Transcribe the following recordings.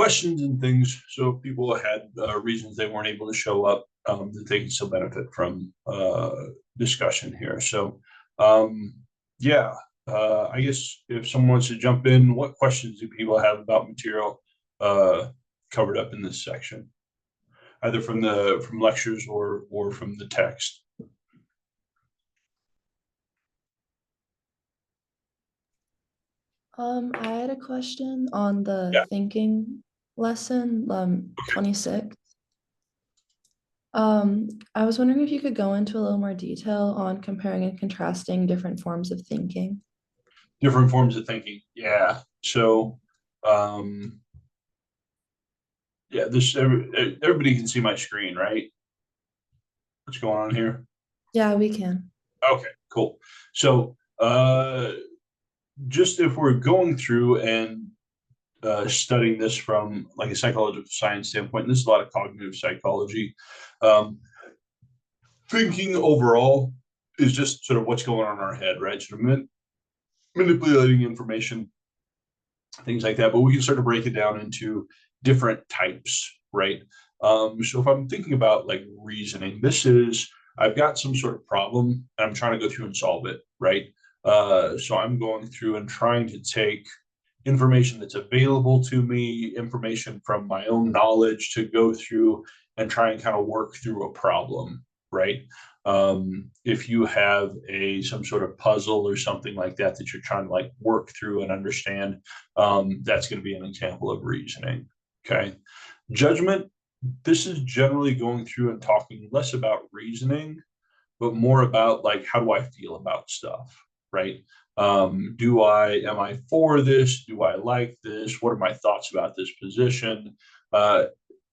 questions and things. So if people had reasons they weren't able to show up, that they can still benefit from discussion here. So yeah, I guess if someone wants to jump in, what questions do people have about material covered up in this section, either from lectures or from the text? I had a question on Yeah. the thinking lesson, 26. I was wondering if you could go into a little more detail on comparing and contrasting different forms of thinking. Different forms of thinking. Yeah. So, um, yeah, everybody can see my screen, right? What's going on here? Yeah, we can. Okay, cool. So, just if we're going through and studying this from like a psychological science standpoint, and this is a lot of cognitive psychology. Um, Thinking overall is just sort of what's going on in our head, right? Sort of manipulating information, things like that. But we can sort of break it down into different types, right? So if I'm thinking about like reasoning, this is I've got some sort of problem and I'm trying to go through and solve it, right? So I'm going through and trying to take information that's available to me, information from my own knowledge to go through and try and kind of work through a problem, right? If you have some sort of puzzle or something like that that you're trying to like work through and understand, that's going to be an example of reasoning. Okay, judgment. This is generally going through and talking less about reasoning, but more about like how do I feel about stuff, right? Am I for this? Do I like this? What are my thoughts about this position?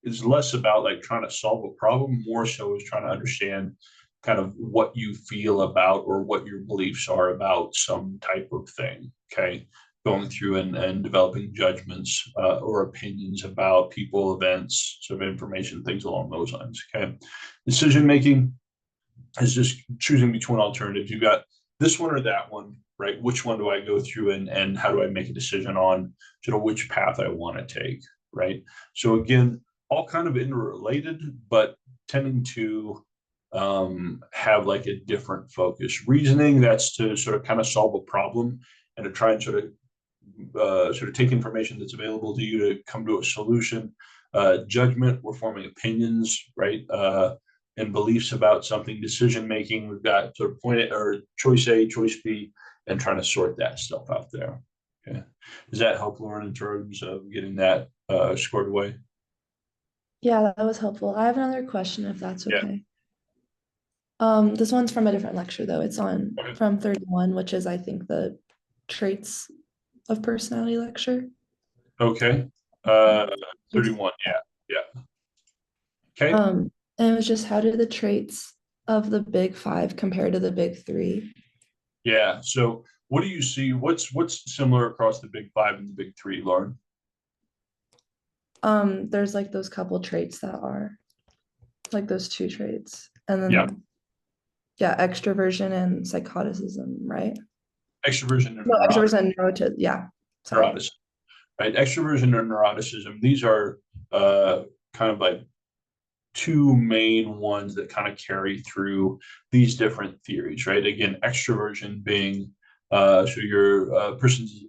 It's less about like trying to solve a problem, more so is trying to understand kind of what you feel about or what your beliefs are about some type of thing. Okay. Going through and developing judgments or opinions about people, events, sort of information, things along those lines. Okay. Decision making is just choosing between alternatives. You've got this one or that one, right? Which one do I go through and how do I make a decision on sort of which path I want to take, right? So again, all kind of interrelated, but tending to have like a different focus. Reasoning, that's to sort of kind of solve a problem and to try and sort of take information that's available to you to come to a solution. Judgment, we're forming opinions, right? And beliefs about something. Decision making, we've got sort of point or choice A, choice B, and trying to sort that stuff out there. Okay, does that help, Lauren, in terms of getting that squared away? Yeah, that was helpful. I have another question if that's Yeah. okay. This one's from a different lecture though. It's on Okay. from 31, which is I think the traits of personality lecture. Okay. Um, Uh, It's 31. Yeah. Yeah. Okay. um and it was just how do the traits of the big five compare to the big three? Yeah. So, what do you see? What's similar across the big five and the big three, Lauren? There's like those couple traits that are like those two traits. And Yeah. then yeah, extroversion and psychoticism, right? Extroversion and No, extroversion and neurotic, yeah. Sorry. neuroticism, right? Extroversion and neuroticism. These are kind of like two main ones that kind of carry through these different theories, right? Again, extroversion being so your person's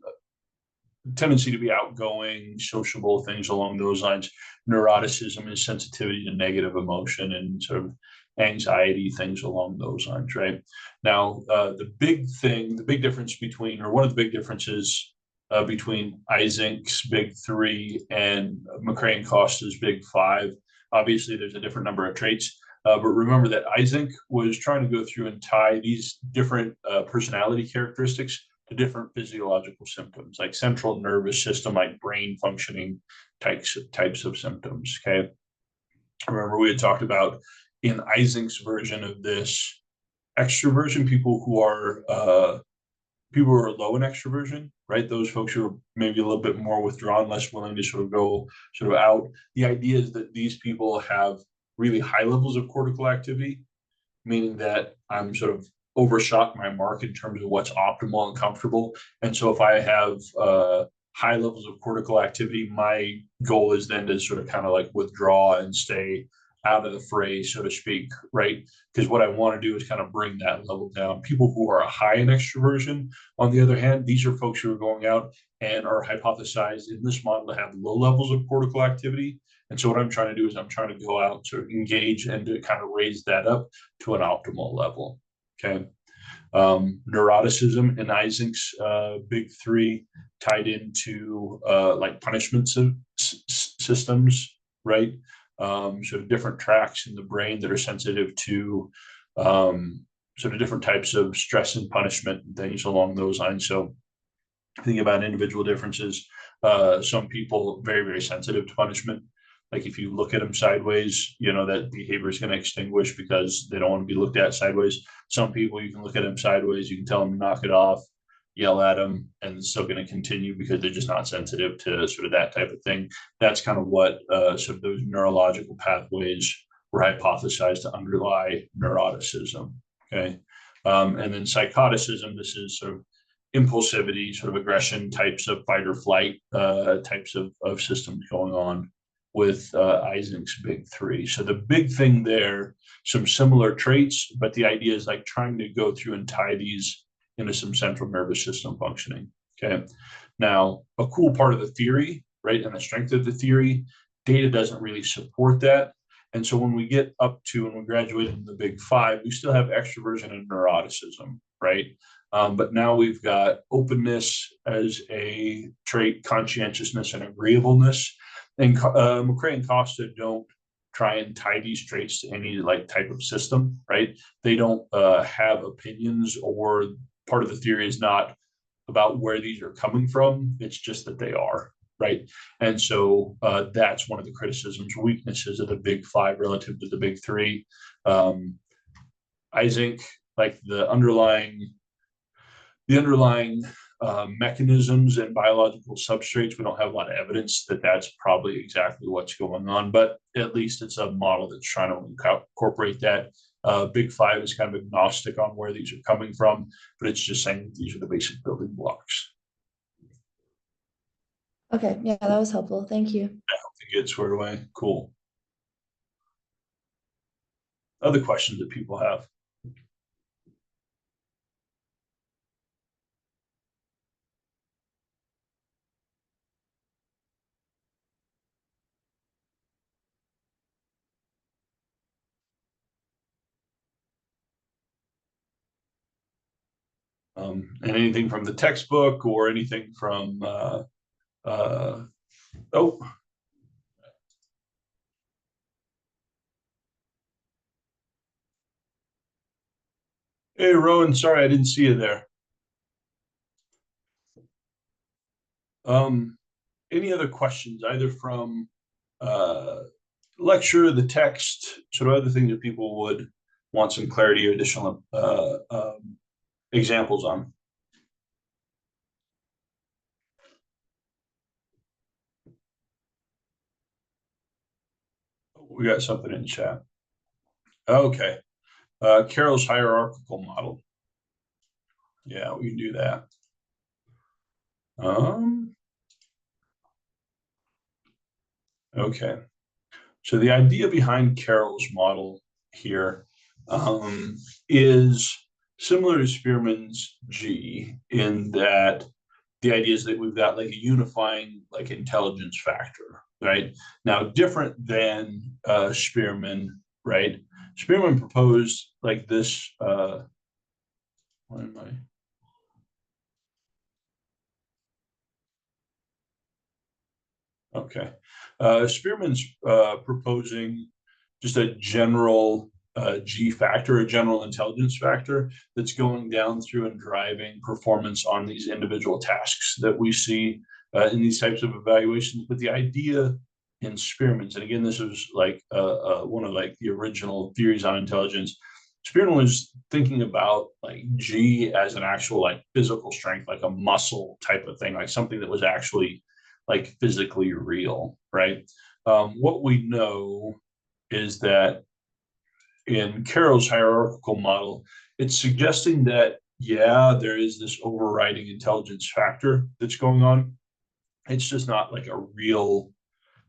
tendency to be outgoing, sociable, things along those lines. Neuroticism is sensitivity to negative emotion and sort of anxiety, things along those lines, right? Now, the big difference between, or one of the big differences between Eysenk's big three and McCrae and Costa's big five. Obviously, there's a different number of traits, but remember that Eysenck was trying to go through and tie these different personality characteristics to different physiological symptoms, like central nervous system, like brain functioning types of symptoms. Okay. Remember, we had talked about in Eysenck's version of this extroversion, people who are low in extroversion, right? Those folks who are maybe a little bit more withdrawn, less willing to sort of go sort of out. The idea is that these people have really high levels of cortical activity, meaning that I'm sort of overshot my mark in terms of what's optimal and comfortable. And so if I have high levels of cortical activity, my goal is then to sort of kind of like withdraw and stay out of the fray, so to speak, right? Because what I want to do is kind of bring that level down. People who are high in extroversion, on the other hand, these are folks who are going out and are hypothesized in this model to have low levels of cortical activity. And so what I'm trying to do is I'm trying to go out to engage and to kind of raise that up to an optimal level. Okay. Neuroticism and Isaac's big three tied into like punishment systems, right? So different tracks in the brain that are sensitive to sort of different types of stress and punishment and things along those lines. So think about individual differences. Some people very, very sensitive to punishment. Like if you look at them sideways, you know, that behavior is going to extinguish because they don't want to be looked at sideways. Some people, you can look at them sideways, you can tell them to knock it off, yell at them, and it's still going to continue because they're just not sensitive to sort of that type of thing. That's kind of what sort of those neurological pathways were hypothesized to underlie neuroticism. Okay. And then psychoticism, this is sort of impulsivity, sort of aggression types of fight or flight types of systems going on with Isaac's big three. So the big thing there, some similar traits, but the idea is like trying to go through and tie these into some central nervous system functioning. Okay. Now, a cool part of the theory, right, and the strength of the theory, data doesn't really support that. And so when we get up to and we graduate in the big five, we still have extroversion and neuroticism, right? But now we've got openness as a trait, conscientiousness and agreeableness. And McCrae and Costa don't try and tie these traits to any like type of system, right? They don't have opinions, or part of the theory is not about where these are coming from. It's just that they are, right? And so that's one of the criticisms, weaknesses of the big five relative to the big three. Isaac, like the underlying mechanisms and biological substrates, we don't have a lot of evidence that that's probably exactly what's going on, but at least it's a model that's trying to incorporate that. Big five is kind of agnostic on where these are coming from, but it's just saying these are the basic building blocks. Okay, yeah, that was helpful. Thank you. To get squared away. Cool. Other questions that people have? And anything from the textbook or anything from oh, hey Rowan, sorry I didn't see you there. Any other questions, either from lecture, the text, sort of other things that people would want some clarity or additional examples on? We got something in chat. Okay. Carroll's hierarchical model. Yeah, we can do that. Okay. So the idea behind Carroll's model here is similar to Spearman's G, in that the idea is that we've got like a unifying like intelligence factor, right? Now, different than Spearman, right? Spearman proposed like this. What am I? Okay. Spearman's proposing just a general G factor, a general intelligence factor that's going down through and driving performance on these individual tasks that we see in these types of evaluations. But the idea in Spearman's, and again, this was like one of like the original theories on intelligence. Spearman was thinking about like G as an actual like physical strength, like a muscle type of thing, like something that was actually like physically real, right? What we know is that in Carroll's hierarchical model, it's suggesting that, yeah, there is this overriding intelligence factor that's going on, It's just not like a real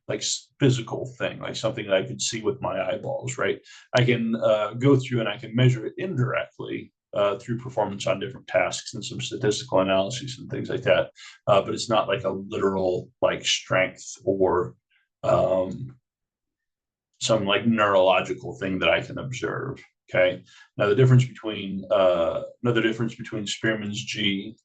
like physical thing, like something that I could see with my eyeballs, right? I can go through and I can measure it indirectly through performance on different tasks and some statistical analyses and things like that. But it's not like a literal like strength or um, some like neurological thing that I can observe. Okay. Now the difference between another difference between Spearman's G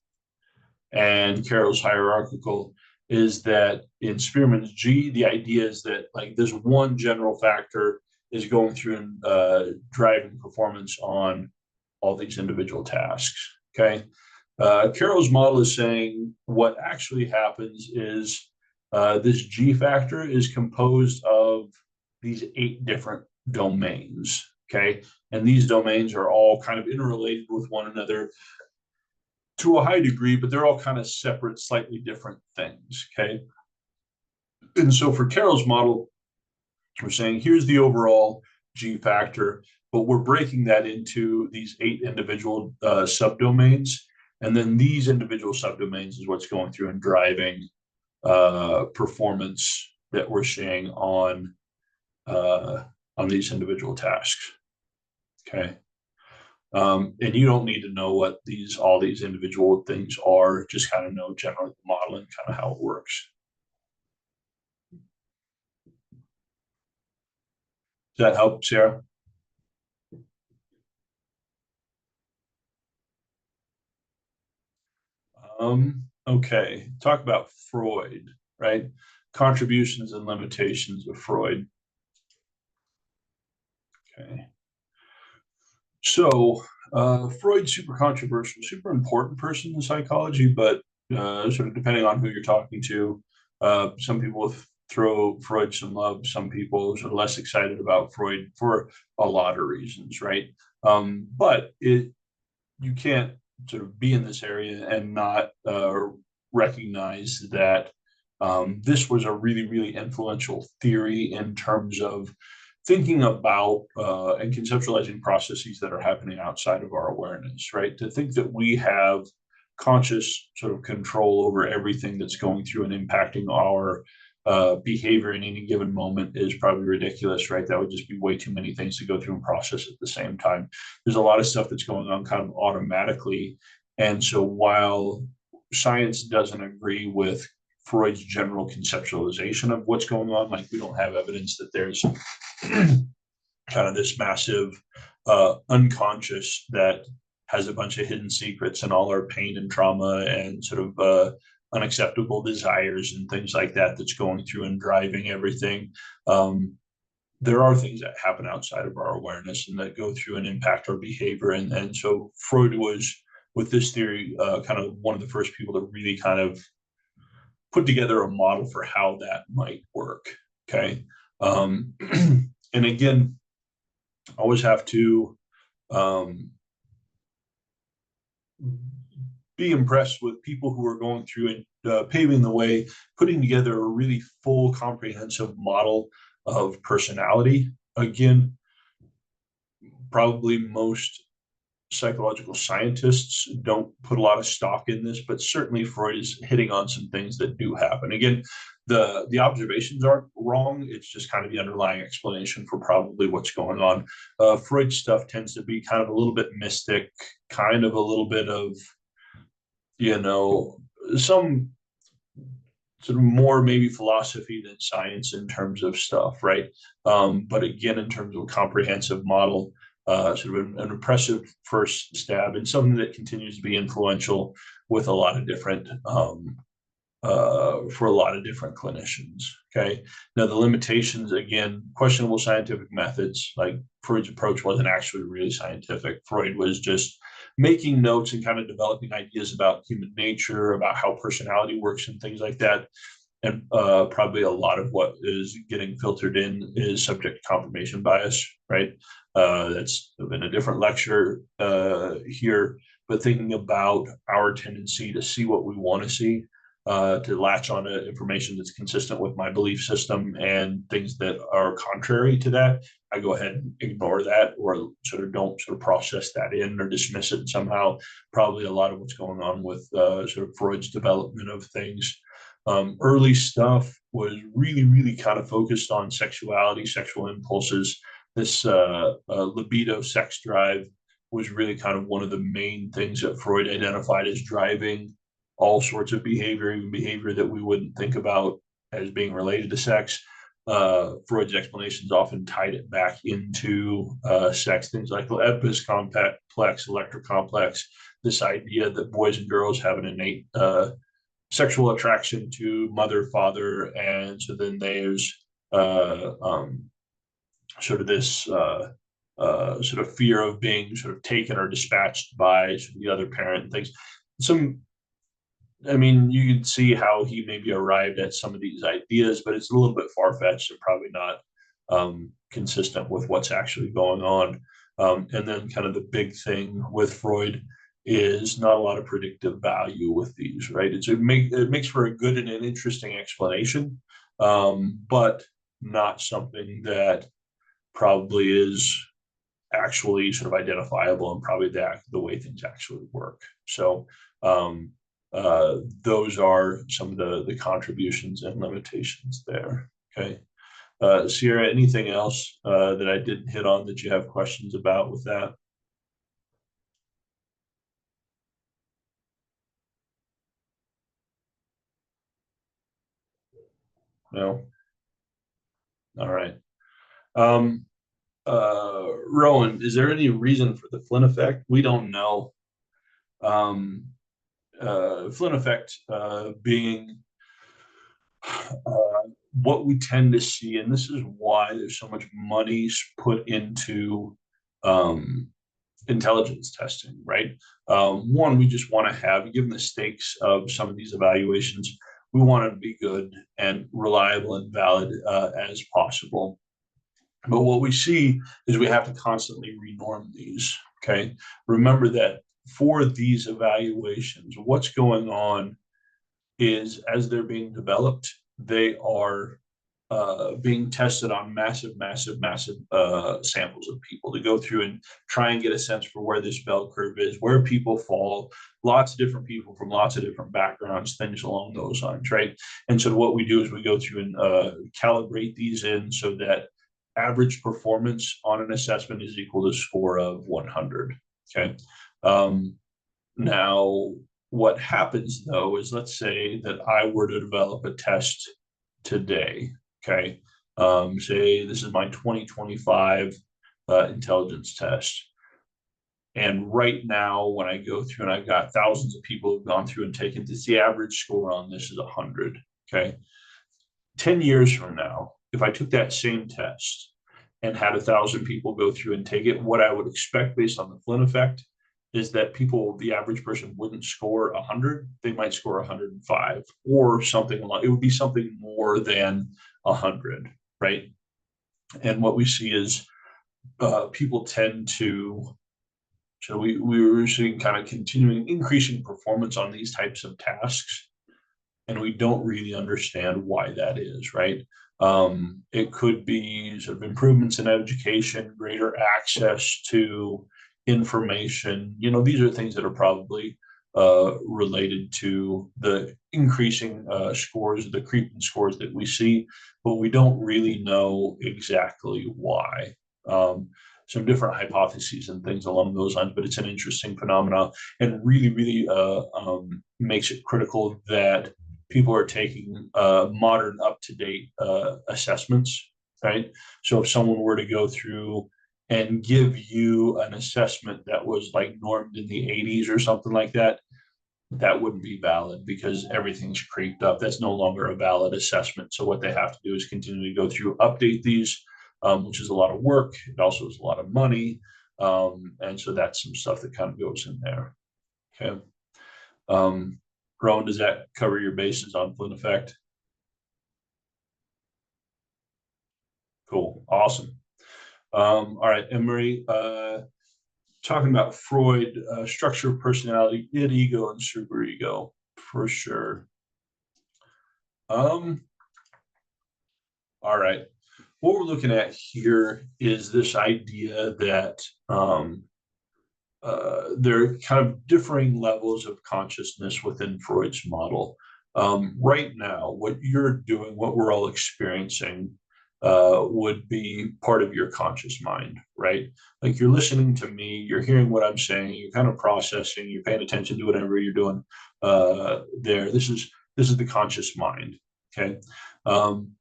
and Carroll's hierarchical is that in Spearman's G, the idea is that like this one general factor is going through and driving performance on all these individual tasks. Okay. Carroll's model is saying what actually happens is this G factor is composed of these 8 different domains. Okay. And these domains are all kind of interrelated with one another to a high degree, but they're all kind of separate, slightly different things. Okay. And so for Carroll's model, we're saying here's the overall G factor, but we're breaking that into these 8 individual subdomains. And then these individual subdomains is what's going through and driving performance that we're seeing on these individual tasks. Okay. And you don't need to know what all these individual things are, just kind of know generally the model and kind of how it works. Does that help, Sarah? Okay, talk about Freud, right? Contributions and limitations of Freud. Okay. So Freud's super controversial, super important person in psychology, but sort of depending on who you're talking to, some people throw Freud some love, some people are less excited about Freud for a lot of reasons, right? But you can't sort of be in this area and not recognize that this was a really, really influential theory in terms of thinking about and conceptualizing processes that are happening outside of our awareness, right? To think that we have conscious sort of control over everything that's going through and impacting our behavior in any given moment is probably ridiculous, right? That would just be way too many things to go through and process at the same time. There's a lot of stuff that's going on kind of automatically. And so while science doesn't agree with Freud's general conceptualization of what's going on, like we don't have evidence that there's kind of this massive unconscious that has a bunch of hidden secrets and all our pain and trauma and sort of unacceptable desires and things like that that's going through and driving everything. There are things that happen outside of our awareness and that go through and impact our behavior. And so Freud was, with this theory, kind of one of the first people to really kind of put together a model for how that might work. Okay. And again, always have to be impressed with people who are going through and paving the way, putting together a really full, comprehensive model of personality. Again, probably most psychological scientists don't put a lot of stock in this, but certainly Freud is hitting on some things that do happen. Again, the observations aren't wrong. It's just kind of the underlying explanation for probably what's going on. Freud's stuff tends to be kind of a little bit mystic, kind of a little bit of, some sort of more maybe philosophy than science in terms of stuff, right? But again, in terms of a comprehensive model, sort of an impressive first stab and something that continues to be influential with a lot of different for a lot of different clinicians. Okay. Now the limitations, again, questionable scientific methods. Like Freud's approach wasn't actually really scientific. Freud was just making notes and kind of developing ideas about human nature, about how personality works and things like that. And probably a lot of what is getting filtered in is subject to confirmation bias, right? That's been a different lecture here, but thinking about our tendency to see what we want to see, to latch on to information that's consistent with my belief system, and things that are contrary to that, I go ahead and ignore that or sort of don't sort of process that in or dismiss it somehow. Probably a lot of what's going on with sort of Freud's development of things. Early stuff was really, really kind of focused on sexuality, sexual impulses. This libido, sex drive was really kind of one of the main things that Freud identified as driving all sorts of behavior, even behavior that we wouldn't think about as being related to sex. Freud's explanations often tied it back into sex, things like the Oedipus complex, Electra complex, this idea that boys and girls have an innate sexual attraction to mother, father, and so then there's uh, um, sort of this sort of fear of being sort of taken or dispatched by sort of the other parent and things. Some, I mean, you can see how he maybe arrived at some of these ideas, but it's a little bit far fetched and probably not consistent with what's actually going on. And then, kind of the big thing with Freud is not a lot of predictive value with these, right? It makes for a good and an interesting explanation, but not something that probably is actually sort of identifiable and probably the way things actually work. So those are some of the contributions and limitations there. Okay. Sierra, anything else that I didn't hit on that you have questions about with that? No? All right. Um, Rowan, is there any reason for the Flynn effect? We don't know. Um, Flynn effect being what we tend to see, and this is why there's so much money put into um, intelligence testing, right? One, we just want to have, given the stakes of some of these evaluations, we want it to be good and reliable and valid as possible. But what we see is we have to constantly renorm these. Okay. Remember that for these evaluations, what's going on is as they're being developed, they are being tested on massive samples of people to go through and try and get a sense for where this bell curve is, where people fall, lots of different people from lots of different backgrounds, things along those lines, right? And so what we do is we go through and calibrate these in so that average performance on an assessment is equal to a score of 100. Okay. Um, Now, what happens though is let's say that I were to develop a test today. Okay. Say this is my 2025 intelligence test. And right now, when I go through and I've got thousands of people who've gone through and taken this, the average score on this is 100. Okay. 10 years from now, if I took that same test and had 1,000 people go through and take it, what I would expect based on the Flynn effect is that people, the average person wouldn't score 100, they might score 105 or something like it would be something more than 100, right? And what we see is people tend to, so we were seeing kind of continuing increasing performance on these types of tasks, and we don't really understand why that is, right? It could be sort of improvements in education, greater access to information. You know, these are things that are probably related to the increasing scores, the creeping scores that we see, but we don't really know exactly why. Some different hypotheses and things along those lines, but it's an interesting phenomenon and really makes it critical that people are taking modern, up-to-date assessments, right? So if someone were to go through and give you an assessment that was like normed in the 80s or something like that, that wouldn't be valid because everything's creeped up. That's no longer a valid assessment. So what they have to do is continually go through, update these, which is a lot of work. It also is a lot of money. And so that's some stuff that kind of goes in there. Okay. Rowan, does that cover your bases on Flynn effect? Cool. Awesome. All right, Emery, talking about Freud, structure of personality, id, ego, and superego, for sure. All right. What we're looking at here is this idea that there are kind of differing levels of consciousness within Freud's model. Right now, what you're doing, what we're all experiencing, would be part of your conscious mind, right? Like you're listening to me, you're hearing what I'm saying, you're kind of processing, you're paying attention to whatever you're doing there. This is the conscious mind. Okay. Um,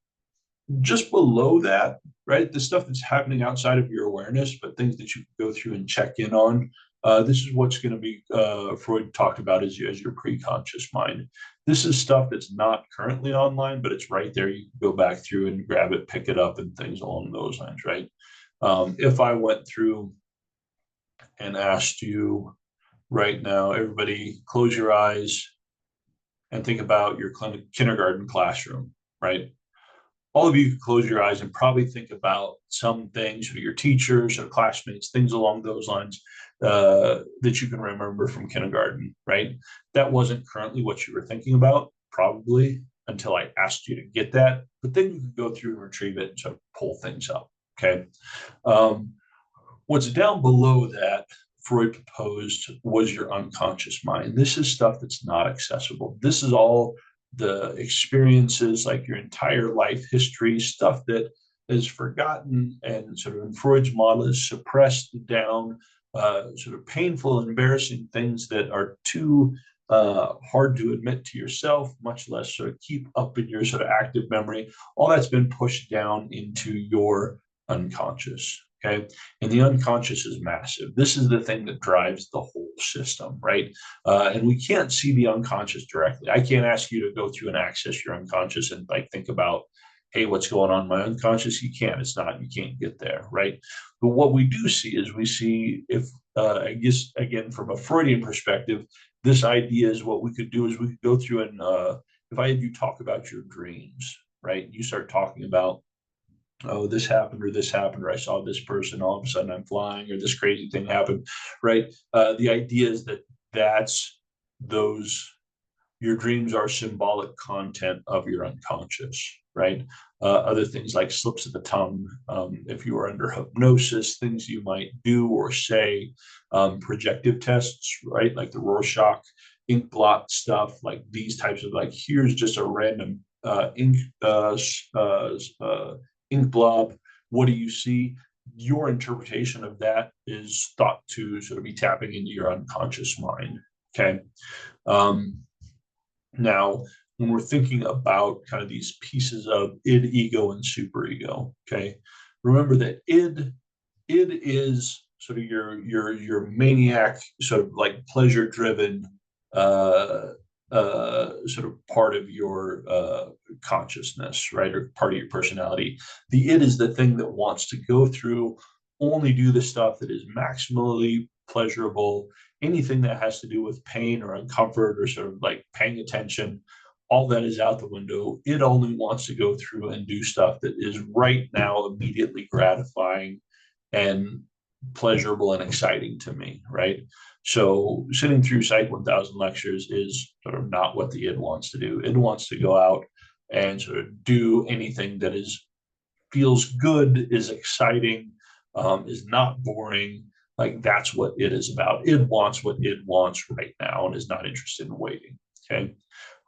just below that, right, the stuff that's happening outside of your awareness, but things that you can go through and check in on. This is what's going to be Freud talked about as your pre-conscious mind. This is stuff that's not currently online, but it's right there. You can go back through and grab it, pick it up, and things along those lines, right? If I went through and asked you right now, everybody, close your eyes and think about your kindergarten classroom, right? All of you close your eyes and probably think about some things, or your teachers or classmates, things along those lines that you can remember from kindergarten, right? That wasn't currently what you were thinking about, probably until I asked you to get that. But then you can go through and retrieve it and sort of pull things up. Okay. Um, what's down below that, Freud proposed, was your unconscious mind. This is stuff that's not accessible. This is all the experiences, like your entire life history, stuff that is forgotten and sort of in Freud's model is suppressed down, sort of painful, embarrassing things that are too hard to admit to yourself, much less sort of keep up in your sort of active memory. All that's been pushed down into your unconscious. Okay. And the unconscious is massive. This is the thing that drives the whole system, right? And we can't see the unconscious directly. I can't ask you to go through and access your unconscious and like think about, hey, what's going on in my unconscious? You can't. It's not. You can't get there, right? But what we do see is we see if I guess again from a Freudian perspective, this idea is what we could do is we could go through and if I had you talk about your dreams, right? You start talking about, oh, this happened or I saw this person, all of a sudden I'm flying, or this crazy thing happened, right? The idea is that that's those, your dreams are symbolic content of your unconscious, right? Other things like slips of the tongue, if you are under hypnosis, things you might do or say, projective tests, right? Like the Rorschach ink blot stuff, like these types of like, here's just a random ink blob. What do you see? Your interpretation of that is thought to sort of be tapping into your unconscious mind. Okay. Um, now, when we're thinking about kind of these pieces of id, ego, and superego, okay, remember that id is sort of your maniac, sort of like pleasure driven uh sort of part of your consciousness, right? Or part of your personality. The id is the thing that wants to go through, only do the stuff that is maximally pleasurable. Anything that has to do with pain or uncomfort or sort of like paying attention, all that is out the window. It only wants to go through and do stuff that is right now immediately gratifying and pleasurable and exciting to me, right? So sitting through Psych 1000 lectures is sort of not what the id wants to do. It wants to go out and sort of do anything that is feels good, is exciting, is not boring. Like that's what it is about. It wants what it wants right now and is not interested in waiting. Okay.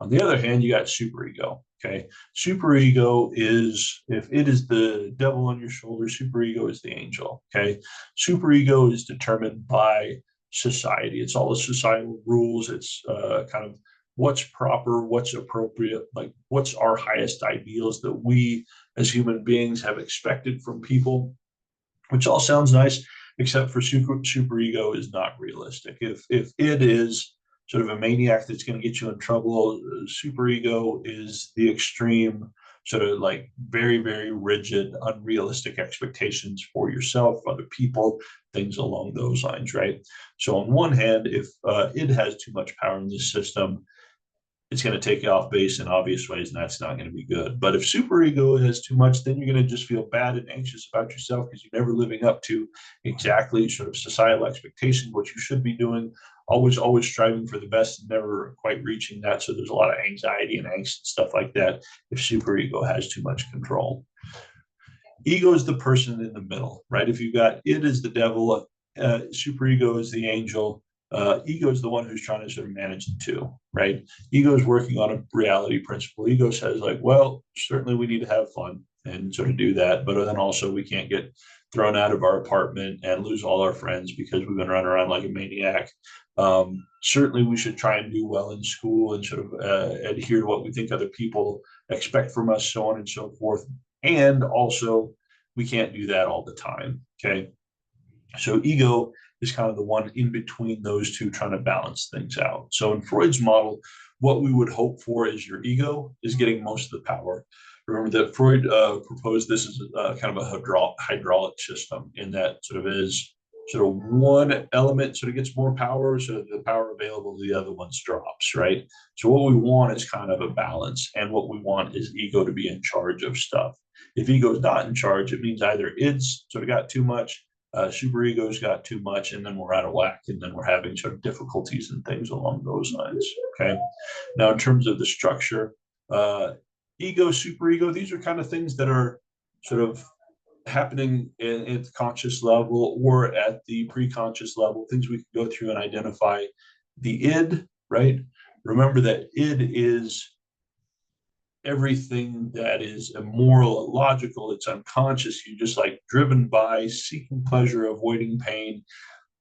On the other hand, you got superego. Okay. Superego is, if it is the devil on your shoulder, superego is the angel. Okay. Superego is determined by society. It's all the societal rules. It's kind of what's proper, what's appropriate, like what's our highest ideals that we as human beings have expected from people, which all sounds nice, except for superego is not realistic. If it is sort of a maniac that's going to get you in trouble, superego is the extreme sort of like very, very rigid, unrealistic expectations for yourself, other people, things along those lines, right? So on one hand, if it has too much power in this system, it's going to take you off base in obvious ways, and that's not going to be good. But if superego has too much, then you're going to just feel bad and anxious about yourself because you're never living up to exactly sort of societal expectations, what you should be doing, always striving for the best and never quite reaching that. So there's a lot of anxiety and angst and stuff like that if superego has too much control. Ego is the person in the middle, right? If you've got it is the devil, superego is the angel, Ego is the one who's trying to sort of manage the two, right? Ego is working on a reality principle. Ego says like, well, certainly we need to have fun and sort of do that, but then also we can't get thrown out of our apartment and lose all our friends because we've been running around like a maniac. Certainly we should try and do well in school and sort of adhere to what we think other people expect from us, so on and so forth. And also we can't do that all the time. Okay. So ego is kind of the one in between those two, trying to balance things out. So in Freud's model, what we would hope for is your ego is getting most of the power. Remember that Freud proposed this as kind of a hydraulic system, in that sort of is sort of one element sort of gets more power, so the power available to the other ones drops, right? So what we want is kind of a balance, and what we want is ego to be in charge of stuff. If ego is not in charge, it means either it's sort of got too much, superego's got too much, and then we're out of whack, and then we're having sort of difficulties and things along those lines. Okay. Now, in terms of the structure, ego, superego, these are kind of things that are sort of happening at the conscious level or at the pre-conscious level, things we can go through and identify. The id, right? Remember that id is everything that is immoral, illogical, it's unconscious. You're just like driven by seeking pleasure, avoiding pain.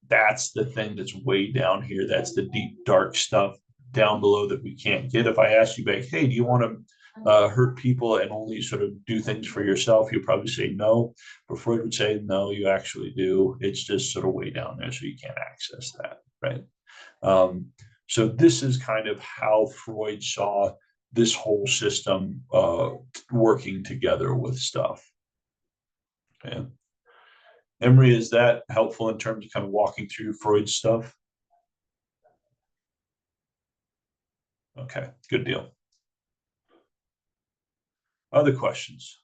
That's the thing that's way down here. That's the deep, dark stuff down below that we can't get. If I ask you back, hey, do you want to hurt people and only sort of do things for yourself? You'll probably say no. But Freud would say, no, you actually do. It's just sort of way down there, so you can't access that, right? So this is kind of how Freud saw this whole system working together with stuff. Okay. Emery, is that helpful in terms of kind of walking through Freud's stuff? Okay, good deal. Other questions?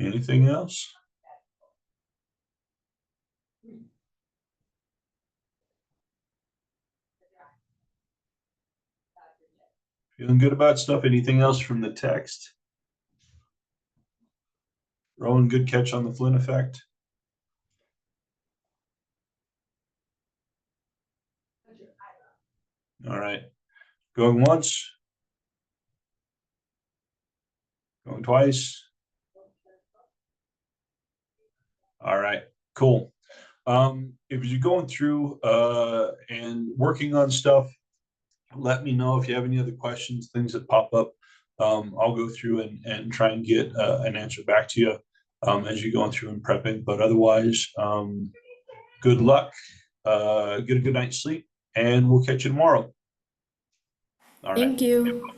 Anything else? Feeling good about stuff? Anything else from the text? Rowan, good catch on the Flynn effect. All right. Going once. Going twice. All right, cool. If you're going through and working on stuff, let me know if you have any other questions, things that pop up. I'll go through and try and get an answer back to you as you're going through and prepping. But otherwise, good luck, get a good night's sleep, and we'll catch you tomorrow. All right. Thank you.